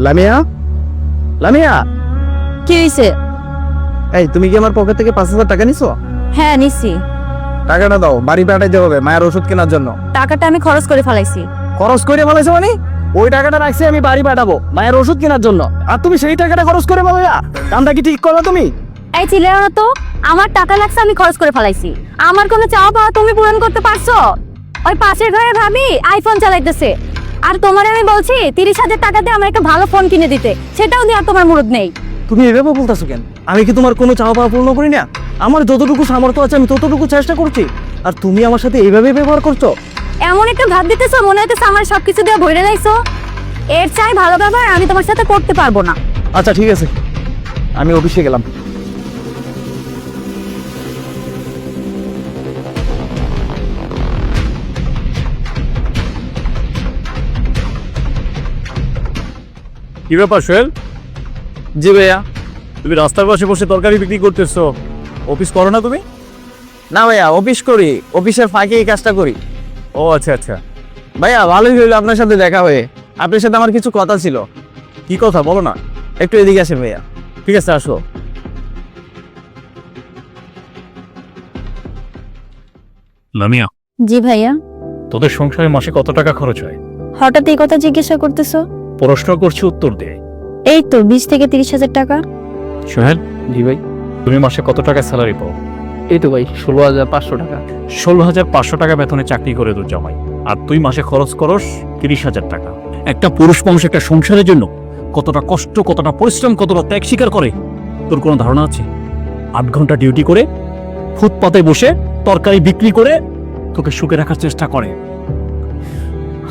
লামিয়া, লামিয়া, কি হইছে? এই তুমি কি আমার পকেট থেকে 5,000 টাকা নিছো? হ্যাঁ নিছি। টাকাটা দাও, বাড়ি পাঠাইতে হবে মায়ের ওষুধ কেনার জন্য। টাকাটা আমি খরচ করে ফেলাইছি। খরচ করে ফেলাইছো মানে? ওই টাকাটা রাখছি আমি বাড়ি পাঠাবো মায়ের ওষুধ কেনার জন্য, আর তুমি সেই টাকাটা খরচ করে ফেলাইলা। কামটা কি ঠিক করো তুমি? এই চিল্লাও না তো, আমার টাকা লাগছে আমি খরচ করে ফেলাইছি। আমার কোনো চাওয়া পাওয়া তুমি পূরণ করতে পারছো? ওই পাশের ঘরে ভাবি আইফোন চালাইতেছে, আর তোমার আমি বলছি 30,000 টাকা দিয়ে আমার একটা ভালো ফোন কিনে দিতে, সেটাও দেওয়ার তোমার মুরুদ নেই। তুমি এভাবে বলতেছো কেন? আমি কি তোমার কোনো চাওয়া পাওয়া পূর্ণ করি না? আমার যতটুকু সামর্থ্য আছে আমি ততটুকু চেষ্টা করছি, আর তুমি আমার সাথে এইভাবে ব্যবহার করছো। এমন একটা ভাব দিতেছো মনে হইতেছে আমার সবকিছু দিয়ে ভরে লাইছো। এর চাই ভালো ব্যবহার আমি তোমার সাথে করতে পারবো না। আচ্ছা ঠিক আছে, আমি অফিসে গেলাম। কি ব্যাপার সোহেল? জি ভাইয়া। তুমি রাস্তার পাশে বসে তরকারি বিক্রি করতেছো, অফিস করো না তুমি? না ভাইয়া, অফিস করি, অফিসের ফাঁকে এই কাজটা করি। ও আচ্ছা আচ্ছা। ভাইয়া ভালোই হইলো আপনার সাথে দেখা হয়ে। আপনার সাথে আমার কিছু কথা ছিল। কি কথা বলো না? একটু এদিকে আসেন ভাইয়া। ঠিক আছে আসো। লামিয়া, জি ভাইয়া। তোদের সংসারে মাসে কত টাকা খরচ হয়? হঠাৎ এই কথা জিজ্ঞাসা করতেছো? প্রশ্ন করছি, উত্তর দে। এই তো 20 থেকে 30,000 টাকা। সোহেল, জি ভাই। তুমি মাসে কত টাকা স্যালারি পাও? এই তো ভাই 16,500 টাকা। 16,500 টাকা বেতনে চাকরি করে তোর জামাই, আর তুই মাসে খরচ করস 30,000 টাকা। একটা পুরুষ মানুষ একটা সংসারের জন্য কতটা কষ্ট, কতটা পরিশ্রম, কতটা ত্যাগ স্বীকার করে তোর কোনো ধারণা আছে? 8 ঘন্টা ডিউটি করে ফুটপাতে বসে তরকারি বিক্রি করে তোকে সুখে রাখার চেষ্টা করে।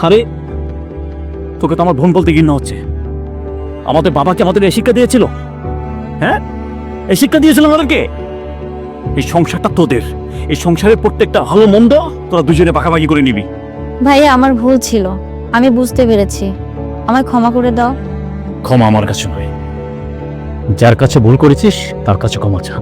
আরে তোকে তো আমার বোন বলতে ঘৃণা হচ্ছে। আমাদের বাবাকে আমাদের এই শিক্ষা দিয়েছিল, হ্যাঁ এই শিক্ষা দিয়েছিল আমাদেরকে। এই সংসারটা তোদের, এই সংসারের প্রত্যেকটা ভালো মন্দ তোরা দুজনে ভাগাভাগি করে নিবি। ভাইয়া আমার ভুল ছিল, আমি বুঝতে পেরেছি, আমায় ক্ষমা করে দাও। ক্ষমা আমার কাছে নয়, যার কাছে ভুল করেছিস তার কাছে ক্ষমা চা।